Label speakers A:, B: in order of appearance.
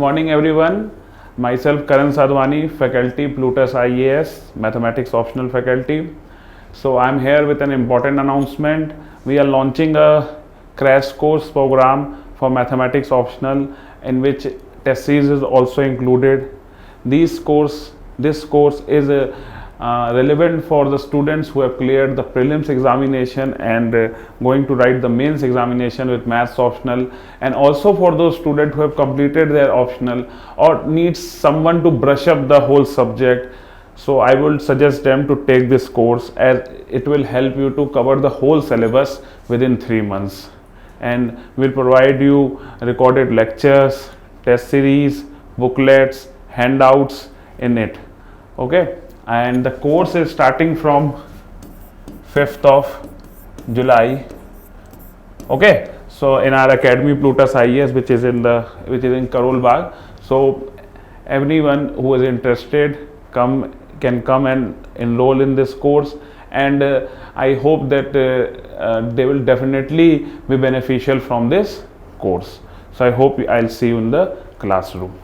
A: morning everyone. Myself Karan Sadhwani, faculty Plutus IAS, mathematics optional faculty. So I'm here with an important announcement. We are launching a crash course program for mathematics optional in which test series is also included. This course is relevant for the students who have cleared the prelims examination and going to write the mains examination with maths optional, and also for those students who have completed their optional or needs someone to brush up the whole subject. So I would suggest them to take this course, as it will help you to cover the whole syllabus within 3 months, and will provide you recorded lectures, test series, booklets, handouts in it. Okay, and the course is starting from 5th of July. Okay, so in our academy Plutus IAS, which is in Karol, Bagh. So everyone who is interested can come and enroll in this course, and I hope that they will definitely be beneficial from this course. So I hope I'll see you in the classroom.